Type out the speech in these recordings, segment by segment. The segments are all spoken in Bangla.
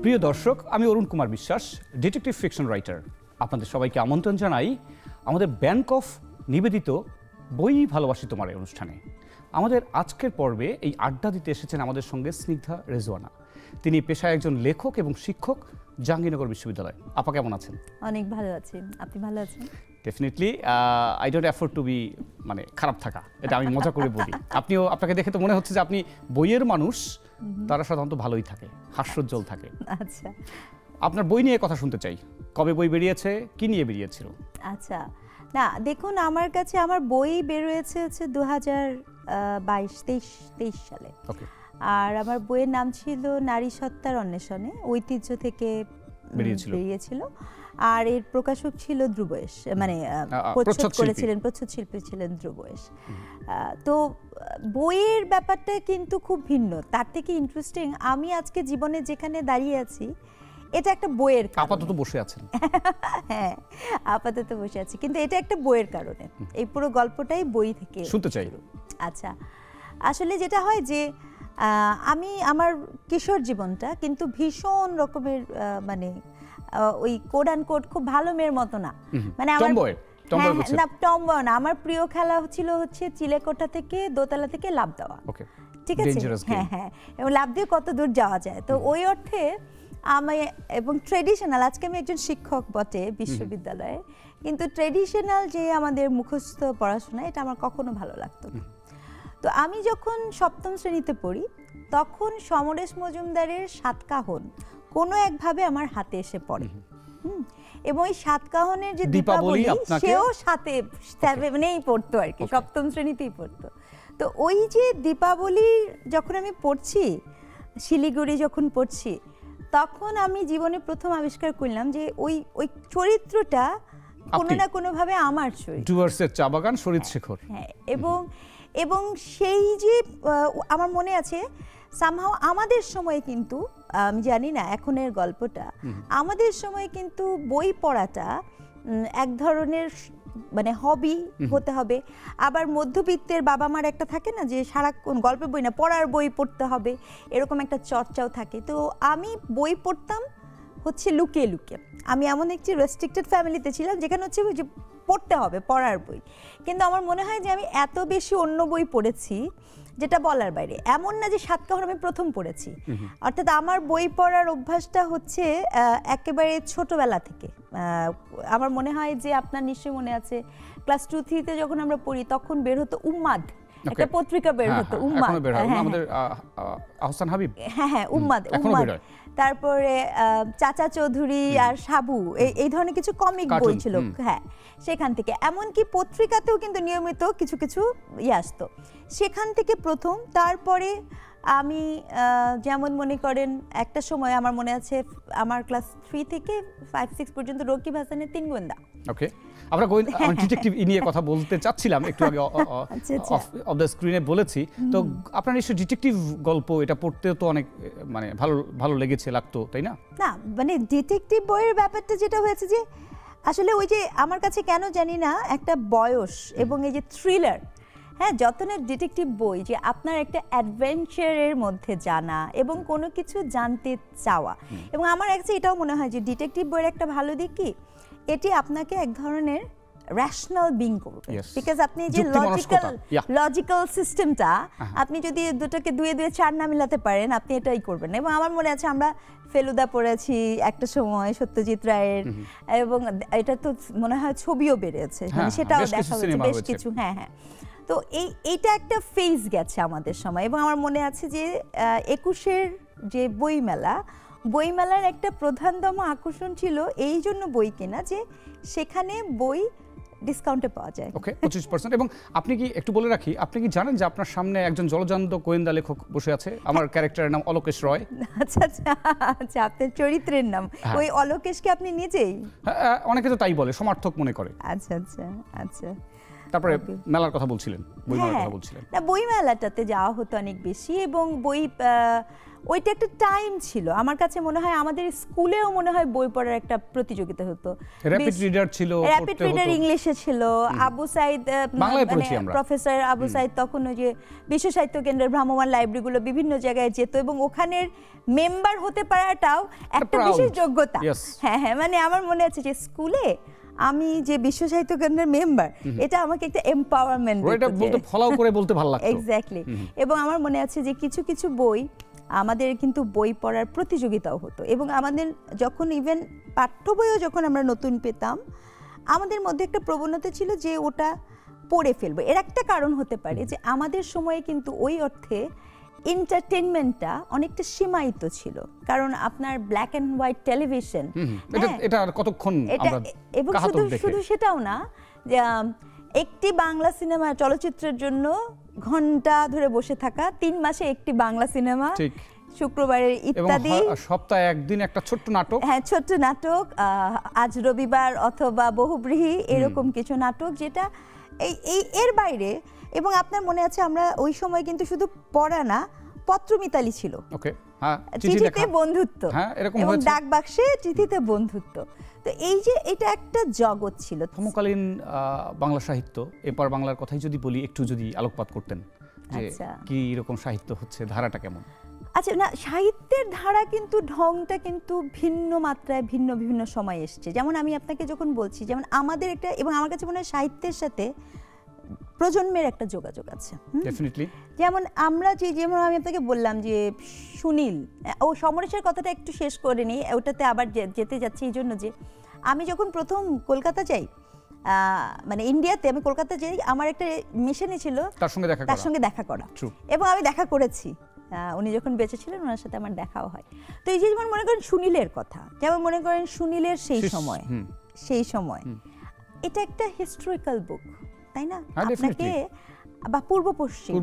প্রিয় দর্শক, আমি Arun Kumar Biswas, detective fiction writer. আপনাদের সবাইকে আমন্ত্রণ জানাই আমাদের ব্যাংক অফ নিবেদিত বই ভালোবাসি তোমার এই অনুষ্ঠানে। আমাদের আজকের পর্বে এই আড্ডা দিতে এসেছেন আমাদের সঙ্গে স্নিগ্ধা রেজওয়ানা। তিনি পেশায় একজন লেখক এবং শিক্ষক, জাহাঙ্গীরনগর বিশ্ববিদ্যালয়। আপা কেমন আছেন? অনেক ভালো আছি। আপনি ভালো আছেন? Definitely. I don't afford to be মানে খারাপ থাকা, এটা আমি মজা করে বলি। আপনিও, আপনাকে দেখে তো মনে হচ্ছে যে আপনি বইয়ের মানুষ। তারা সাধারণত ভালোই থাকে, হাস্যোজ্জ্বল থাকে। আচ্ছা, আপনার বই নিয়ে কথা শুনতে চাই। কবে বই বেরিয়েছে, কি নিয়ে বেরিয়েছিল? আচ্ছা, না দেখুন, আমার কাছে আমার বই বের হয়েছে হচ্ছে 2022-23 সালে। ওকে। আর আমার বইয়ের নাম ছিল নারী সত্তার অন্বেষণে, ঐতিহ্য থেকে বেরিয়েছিল। আর এর প্রকাশক ছিল ধ্রুবয়েশ, মানে প্রচ্ছদ করেছিলেন, প্রচ্ছদ শিল্পী ছিলেন ধ্রুবয়েশ। তো বইয়ের ব্যাপারটা কিন্তু খুব ভিন্ন, তার থেকে ইন্টারেস্টিং আমি আজকে জীবনে যেখানে দাঁড়িয়ে আছি এটা একটা বইয়ের কারণে। আপাতত বসে আছেন? হ্যাঁ, আপাতত বসে আছি, কিন্তু এটা একটা বইয়ের কারণে। এই পুরো গল্পটাই বই থেকে শুনতে চাই। আচ্ছা, আসলে যেটা হয় যে আমি আমার কিশোর জীবনটা কিন্তু ভীষণ রকমের মানে ওই কোড অ্যান্ড কোড খুব ভালো মেয়ের মতো না, মানে আমার না টমবয় না, আমার প্রিয় খেলা ছিল হচ্ছে চিলেকোঠা থেকে দোতলা থেকে লাফ দেওয়া। ঠিক আছে, হ্যাঁ হ্যাঁ, এবং লাফ দিয়ে কত দূর যাওয়া যায়। তো ওই অর্থে আমি এবং ট্রেডিশনাল, আজকে আমি একজন শিক্ষক বটে বিশ্ববিদ্যালয়ে, কিন্তু ট্রেডিশনাল যে আমাদের মুখস্থ পড়াশোনা এটা আমার কখনো ভালো লাগতো না। তো আমি যখন সপ্তম শ্রেণীতে পড়ি তখন সমরেশ মজুমদারের সাতকাহন কোনো একভাবে আমার হাতে এসে পড়ে, এবং ওই সাতকাহনের যে দীপাবলি সেও সাথে নেই পড়তো আর কি, সপ্তম শ্রেণীতেই পড়তো। তো ওই যে দীপাবলি যখন আমি পড়ছি, শিলিগুড়ি যখন পড়ছি, তখন আমি জীবনে প্রথম আবিষ্কার করলাম যে ওই ওই চরিত্রটা কোনো না কোনোভাবে আমার চরিত্র। ডুয়ার্সের চা বাগান, শরীদ শেখর। হ্যাঁ, এবং সেই যে আমার মনে আছে সামহাও আমাদের সময় কিন্তু, আমি জানি না এখনের গল্পটা, আমাদের সময় কিন্তু বই পড়াটা এক ধরনের মানে হবি হতে হবে। আবার মধ্যবিত্তের বাবা মার একটা থাকে না যে সারাক্ষণ গল্পের বই না, পড়ার বই পড়তে হবে, এরকম একটা চর্চাও থাকে। তো আমি বই পড়তাম হচ্ছে লুকিয়ে লুকিয়ে। আমি এমন একটি রেস্ট্রিক্টেড ফ্যামিলিতে ছিলাম যেখানে হচ্ছে যে পড়তে হবে, পড়ার বই। কিন্তু আমার মনে হয় যে আমি এত বেশি অন্য বই পড়েছি যেটা বলার বাইরে। এমন না যে সাতকাহন আমি প্রথম পড়েছি, অর্থাৎ আমার বই পড়ার অভ্যাসটা হচ্ছে একেবারে ছোটবেলা থেকে। আমার মনে হয় যে আপনার নিশ্চয়ই মনে আছে, ক্লাস 2-3-তে যখন আমরা পড়ি তখন বের হতো উম্মাদ, একটা পত্রিকা বের হতো, উম্মাদ, আমাদের আহসান হাবিব, হ্যাঁ উম্মাদ, তারপরে চাচা চৌধুরী আর সাবু, এই ধরনের কিছু কমিক বই ছিল, হ্যাঁ সেখান থেকে। এমনকি পত্রিকাতেও কিন্তু নিয়মিত কিছু কিছু আসতো, সেখান থেকে প্রথম। তারপরে আমি যেমন মনে করেন একটা সময় আমার মনে আছে আমার ক্লাস 3 থেকে 5-6 পর্যন্ত রকিব হাসানের 3 গোয়েন্দা। ওকে, আমরা ডিটেকটিভ নিয়ে কথা বলতে চাচ্ছিলাম, একটু আগে অফ দ্য স্ক্রিনে বলেছি। তো আপনার নিশ্চয়ই ডিটেকটিভ গল্প এটা পড়তেও তো অনেক মানে ভালো লাগতো, তাই না? না মানে ডিটেকটিভ বইয়ের ব্যাপারটা যেটা হয়েছে যে আসলে ওই যে আমার কাছে কেন জানি না একটা বয়স এবং এই যে থ্রিলার, হ্যাঁ যত না ডিটেকটিভ বই যে আপনার একটা অ্যাডভেঞ্চারের মধ্যে জানা এবং কোনো কিছু জানতে চাওয়া। এবং আমার কাছে এটাও মনে হয় যে ডিটেকটিভ বইয়ের একটা ভালো দিক কি, এটি আপনাকে এক ধরনের রেশনাল বিং করবে, বিকজ আপনি যে লজিক্যাল সিস্টেমটা আপনি যদি দুটোকে 2-2 4 না মিলাতে পারেন, আপনি এটাই করবেন। এবং আমার মনে আছে আমরা ফেলুদা পড়েছি একটা সময় সত্যজিৎ রায়ের, এবং এটা তো মনে হয় ছবিও বেরিয়েছে, মানে সেটাও দেখা হয়েছে বেশ কিছু। হ্যাঁ হ্যাঁ, তো এইটা একটা ফেজ গেছে আমাদের সময়। এবং আমার মনে আছে যে 21-এর যে বইমেলার একটা প্রধানতম আকর্ষণ ছিল এই জন্য বই কেনা, যে সেখানে বই ডিসকাউন্টে পাওয়া যায়। ওকে, 25%। এবং আপনি কি একটু বলে রাখি, আপনি কি জানেন যে আপনার সামনে একজন জলজান্ত গোয়েন্দা লেখক বসে আছে? আমার ক্যারেক্টারের নাম অলোকেশ রয়। আচ্ছা আচ্ছা আচ্ছা, আপনার চরিত্রের নাম ওই অলোকেশ কি আপনি নিজেই? হ্যাঁ, অনেকে তো তাই বলে, সমার্থক মনে করে। আচ্ছা আচ্ছা আচ্ছা, তারপরে মেলার কথা বলছিলেন, বইমেলার হ্যাঁ, কথা বলছিলেন। না বইমেলাটাতে যাওয়া হতো অনেক বেশি, এবং ওইটা একটা টাইম ছিল আমার কাছে মনে হয়। আমাদের স্কুলেও মনে হয় বই পড়ার একটা প্রতিযোগিতা হতো। র‍্যাপিড রিডার ছিল, র‍্যাপিড রিডার ইংলিশে ছিল। আবু সাইদ, বাংলায় পড়েছি আমরা। প্রফেসর আবু সাইদ তখন ওই যে বিশ্ব সাহিত্য কেন্দ্রের ভ্রাম্যমাণ লাইব্রেরিগুলো বিভিন্ন জায়গায় যেত, এবং ওখানের মেম্বার হতে পারাটাও একটা বিশেষ যোগ্যতা। হ্যাঁ হ্যাঁ, মানে আমার মনে আছে যে স্কুলে আমি যে বিশ্ব সাহিত্য কেন্দ্রের মেম্বার, এটা আমাকে একটা এম্পাওয়ারমেন্ট, এটা বলতে ফলাও করে বলতে ভালো লাগতো। এক্স্যাক্টলি। এবং আমার মনে আছে যে কিছু কিছু বই আমাদের কিন্তু বই পড়ার প্রতিযোগিতাও হতো, এবং আমাদের যখন ইভেন পাঠ্য বইও যখন আমরা নতুন পেতাম, আমাদের মধ্যে একটা প্রবণতা ছিল যে ওটা পড়ে ফেলবো। এর একটা কারণ হতে পারে যে আমাদের সময়ে কিন্তু ওই অর্থে এন্টারটেইনমেন্টটা অনেকটা সীমায়িত ছিল, কারণ আপনার ব্ল্যাক অ্যান্ড হোয়াইট টেলিভিশন, এটা আর কতক্ষণ আমরা এবং শুধু সেটাও না, যে একটি বাংলা সিনেমা চলচ্চিত্রের জন্য ঘন্টা ধরে বসে থাকা, 3 মাসে একটি বাংলা সিনেমা, শুক্রবারের ইত্যাদি, সপ্তাহে একদিন একটা ছোট্ট নাটক, হ্যাঁ ছোট্ট নাটক, আজ রবিবার অথবা বহুব্রীহি, এরকম কিছু নাটক, যেটা এর বাইরে। এবং আপনার মনে আছে আমরা ওই সময় কিন্তু শুধু পড়া না, পত্রমিতালি ছিল, চিঠিতে বন্ধুত্ব, এবং ডাক বাক্সে চিঠিতে বন্ধুত্ব। তো এই যে এটা একটা জগৎ ছিল। সমকালীন বাংলা সাহিত্য, এপার বাংলার কথাই যদি বলি, একটু যদি আলোকপাত করতেন যে কি রকম সাহিত্য হচ্ছে, ধারাটা কেমন? আচ্ছা, না সাহিত্যের ধারা কিন্তু ঢংটা কিন্তু ভিন্ন মাত্রায় বিভিন্ন সময় এসছে। যেমন আমি আপনাকে যখন বলছি, যেমন আমাদের একটা, এবং আমার কাছে মনে হয় সাহিত্যের সাথে প্রজন্মের একটা যোগাযোগ আছে। ডেফিনেটলি। যেমন আমরা যেমন আমি আপনাকে বললাম যে সুনীল ও সমরেশের কথাটা একটু শেষ করে নিই, ওটাতে আবার যেতে যাচ্ছি এই জন্য যে আমি যখন প্রথম কলকাতা যাই, মানে ইন্ডিয়াতে আমি কলকাতা যাই, আমার একটা মিশনে ছিল তার সঙ্গে দেখা করা, এবং আমি দেখা করেছি। উনি যখন বেঁচে ছিলেন ওনার সাথে আমার দেখাও হয়। তো এই যে যেমন মনে করেন সুনীলের কথা, যেমন মনে করেন সুনীলের সেই সময় এটা একটা হিস্টোরিক্যাল বুক, তাই না? আপনাকে বা পূর্ব পশ্চিম,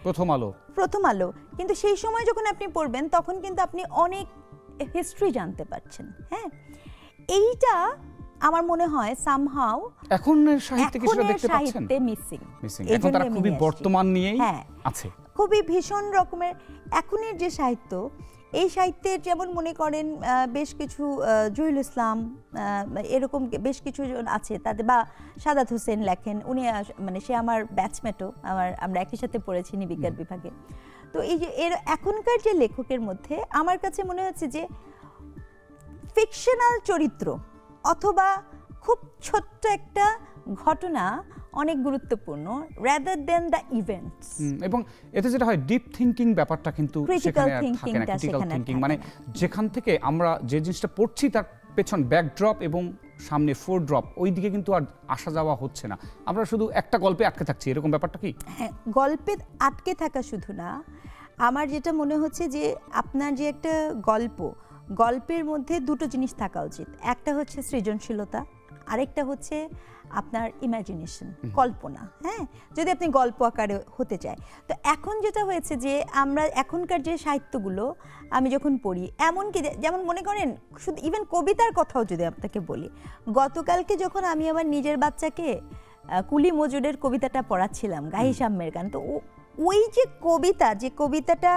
প্রথম আলো, কিন্তু সেই সময় যখন আপনি পড়বেন তখন কিন্তু আপনি অনেক হিস্ট্রি জানতে পারছেন। হ্যাঁ, এইটা আমার মনে হয় সামহাউ এখন সাহিত্যে কিছুটা দেখতে পাচ্ছেন মিসিং। এখন তারা খুবই বর্তমান নিয়েই আছে, খুবই ভীষণ রকমের এখনের যে সাহিত্য, এই সাহিত্যের যেমন মনে করেন বেশ কিছু জহিরুল ইসলাম, এরকম বেশ কিছু জন আছে তাদের, বা সাদাত হোসেন লেখেন, উনি মানে সে আমার ব্যাচমেটও, আমরা একই সাথে পড়েছি বিজ্ঞান বিভাগে। তো এই যে এখনকার যে লেখকের মধ্যে আমার কাছে মনে হচ্ছে যে ফিকশনাল চরিত্র অথবা খুব ছোট্ট একটা ঘটনা অনেক গুরুত্বপূর্ণ রাদার দেন দ্য ইভেন্টস, এবং এতে যেটা হয় ডিপ থিংকিং ব্যাপারটা কিন্তু সেখানে থাকে না। ক্রিটিক্যাল থিংকিং মানে যেখান থেকে আমরা যে জিনিসটা পড়ছি তার পেছন ব্যাকড্রপ এবং সামনে ফোরড্রপ, ওই দিকে কিন্তু আর আসা যাওয়া হচ্ছে না, আমরা শুধু একটা গল্পে আটকে থাকছি, এরকম ব্যাপারটা কি? হ্যাঁ, গল্পে আটকে থাকা শুধু না, আমার যেটা মনে হচ্ছে যে আপনার যে একটা গল্পের মধ্যে দুটো জিনিস থাকা উচিত। একটা হচ্ছে সৃজনশীলতা, আরেকটা হচ্ছে আপনার ইমাজিনেশন, কল্পনা। হ্যাঁ, যদি আপনি গল্প আকারে হতে চায়। তো এখন যেটা হয়েছে যে আমরা এখনকার যে সাহিত্যগুলো আমি যখন পড়ি, এমনকি যেমন মনে করেন শুধু ইভেন কবিতার কথাও যদি আপনাকে বলি, গতকালকে যখন আমি আমার নিজের বাচ্চাকে কুলি মজুরের কবিতাটা পড়াচ্ছিলাম, গাহি সাম্যের গান, তো ওই যে কবিতাটা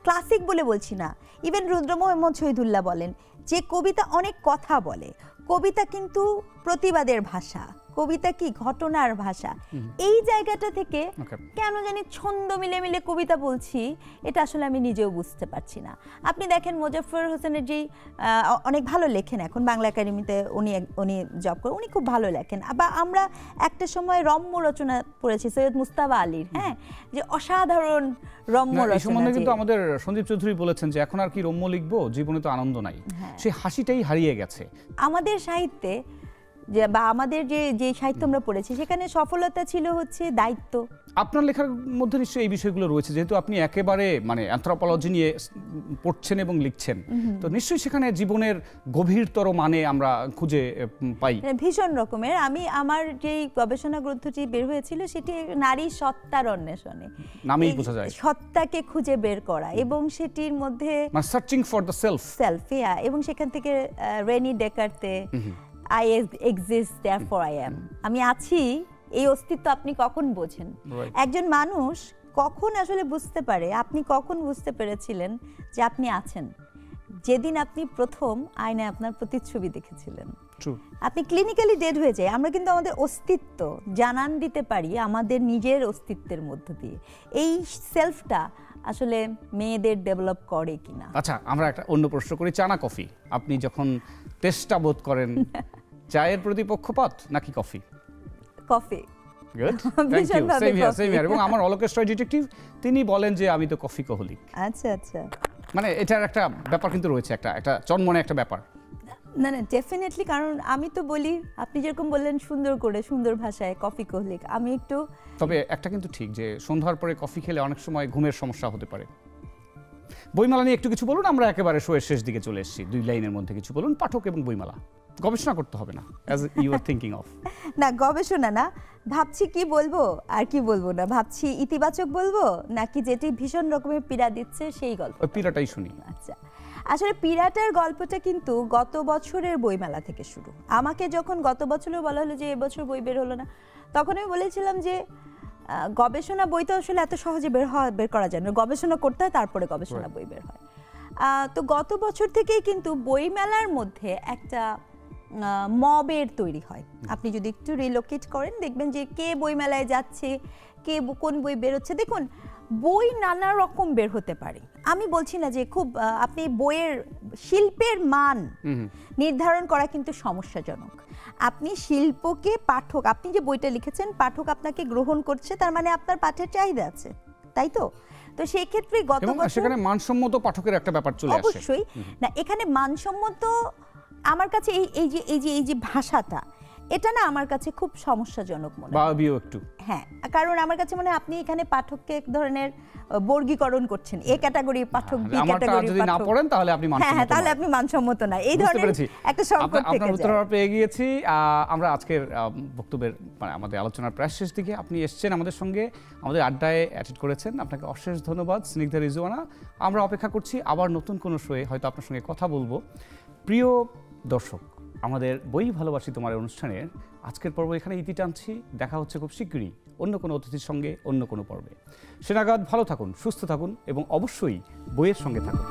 ক্লাসিক বলে বলছি না, ইভেন রুদ্র মোহাম্মদ শহীদুল্লাহ বলেন যে কবিতা অনেক কথা বলে, কবিতা কিন্তু প্রতিবাদের ভাষা, কবিতা কি ঘটনার ভাষা। এই জায়গাটা থেকে কেন জানি ছন্দ মিলে কবিতা বলছি, এটা আসলে আমি নিজেও বুঝতে পারছি না। আপনি দেখেন মোজাফফর হোসেনের যেই অনেক ভালো লেখেন, এখন বাংলা একাডেমিতে উনি জব করেন, উনি খুব ভালো লেখেন। বা আমরা একটা সময় রম্য রচনা পড়েছি সৈয়দ মুস্তাফা আলীর, হ্যাঁ, যে অসাধারণ রম্য রচনা। কিন্তু আমাদের সন্দীপ চৌধুরী বলেছেন যে এখন আর কি রম্য লিখবো, জীবনে তো আনন্দ নাই, সেই হাসিটাই হারিয়ে গেছে আমাদের সাহিত্যে। বা আমাদের যে সাহিত্য আমরা পড়েছি সেখানে সফলতা ছিল হচ্ছে দায়িত্ব। আপনার লেখার মধ্যে নিশ্চয়ই এই বিষয়গুলো রয়েছে, যেহেতু আপনি একেবারে মানে অ্যানথ্রোপোলজি নিয়ে পড়ছেন এবং লিখছেন, তো নিশ্চয়ই সেখানে জীবনের গভীরতর মানে আমরা খুঁজে পাই ভীষণ রকমের। আমার যেই গবেষণা গ্রন্থটি বের হয়েছিল সেটি নারী সত্তার অন্বেষণে, নামেই বোঝা যায় সত্তাকে খুঁজে বের করা, এবং সেটির মধ্যে সার্চিং ফর দ্য সেলফ, এবং সেখান থেকে rainy ডেকার্তে I exist therefore I am, আমি আছি এই অস্তিত্ব আপনি কখন বোঝেন? Right. একজন মানুষ কখন আসলে বুঝতে পারে, আপনি কখন বুঝতে পেরেছিলেন যে আপনি আছেন? যেদিন আপনি প্রথম আয়নায় আপনার প্রতিচ্ছবি দেখেছিলেন। True. আপনি ক্লিনিক্যালি ডেড হয়ে যায়। আমরা কিন্তু আমাদের অস্তিত্ব জানান দিতে পারি আমাদের নিজের অস্তিত্বের মধ্য দিয়ে। এই সেলফটা আসলে মেয়েদের ডেভেলপ করে কিনা। আচ্ছা, আমরা একটা অন্য প্রশ্ন করি, চা না কফি? আপনি যখন তেষ্টা বোধ করেন, চায়ের প্রতি পক্ষপাত নাকি coffee? Coffee. Good, thank you. ভীষণভাবে same here, coffee। Same here. এবং আমার অলোকেশ রয় ডিটেকটিভ, তিনি বলেন যে আমি তো কফি কোহলিক। আচ্ছা আচ্ছা। মানে এটার একটা ব্যাপার কিন্তু রয়েছে, একটা চনমনে একটা ব্যাপার। না না, ডেফিনেটলি। কারণ আমি তো বলি, আপনি যেরকম বললেন সুন্দর করে, সুন্দর ভাষায় কফি কোহলিক, আমি একটু। তবে একটা কিন্তু ঠিক যে সন্ধ্যার পরে কফি খেলে অনেক সময় ঘুমের সমস্যা হতে পারে। বইমেলা নিয়ে একটু কিছু বলুন, আমরা একেবারে শোয়ের শেষ দিকে চলে এসেছি। 2 লাইনের মধ্যে কিছু বলুন, পাঠক এবং বইমেলা। গবেষণা করতে হবে না, as you are thinking of. না, গবেষণা না, ভাবছি কি বলবো আর কি বলবো না, ভাবছি ইতিবাচক বলবো নাকি যেটি ভীষণ রকমের পীড়া দিচ্ছে সেই গল্প। ওই পীড়াটাই শুনি। আচ্ছা, আসলে পীড়াটার গল্পটা কিন্তু গত বছরের বইমেলা থেকে শুরু। আমাকে যখন গত বছরেও বলা হলো যে এবছর বই বের হলো না, তখন আমি বলেছিলাম যে গবেষণা বই তো আসলে এত সহজে বের করা যায় না, গবেষণা করতে হয় তারপরে গবেষণা বই বের হয়। তো গত বছর থেকেই কিন্তু বইমেলার মধ্যে একটা মবের তৈরি হয়। আপনি যদি একটু রিলোকেট করেন দেখবেন যে কে বইমেলায় যাচ্ছে, কে কোন বই বেরোচ্ছে। দেখুন, বই নানা রকম বের হতে পারে। আমি বলছি না যে খুব আপনি বইয়ের শিল্পের মান নির্ধারণ করা কিন্তু সমস্যাজনক। আপনি শিল্পকে পাঠক, আপনি যে বইটা লিখেছেন পাঠক আপনাকে গ্রহণ করছে, তার মানে আপনার পাঠের চাহিদা আছে, তাই তো? তো সেই ক্ষেত্রে গত বছর সেখানে মানসম্মত পাঠকের একটা ব্যাপার চলে আসে। অবশ্যই না, এখানে মানসম্মত আমার কাছে এই যে ভাষাটা, এটা না আমার কাছে খুব সমস্যাজনক মনে হয়। ভাবিও একটু। হ্যাঁ, কারণ আমার কাছে মনে হয় আপনি এখানে পাঠককে এক ধরনের বর্গীকরণ করছেন, এ ক্যাটাগরি পাঠক, বি ক্যাটাগরি যদি না পাঠক। পড়েন তাহলে আপনি মানসম্মত। হ্যাঁ, তাহলে আপনি মানসম্মত না, এই ধরনের একটা সংকট থেকে আপনার উত্তর যায়। পেয়ে গিয়েছি। আমরা আজকের বক্তব্যের মানে আমাদের আলোচনার প্রায় শেষ দিকে। আপনি এসেছেন আমাদের সঙ্গে, আমাদের আড্ডায় অ্যাটেন্ড করেছেন, আপনাকে অশেষ ধন্যবাদ স্নিগ্ধা রিজওয়ানা। আমরা অপেক্ষা করছি আবার নতুন কোনো শোয়ে হয়তো আপনার সঙ্গে কথা বলবো। প্রিয় দর্শক, আমাদের বই ভালোবাসি তোমার অনুষ্ঠানের আজকের পর্ব এখানে ইতি টানছি। দেখা হচ্ছে খুব শীঘ্রই অন্য কোনো অতিথির সঙ্গে অন্য কোনো পর্বে। সে নাগাদ ভালো থাকুন, সুস্থ থাকুন এবং অবশ্যই বইয়ের সঙ্গে থাকুন।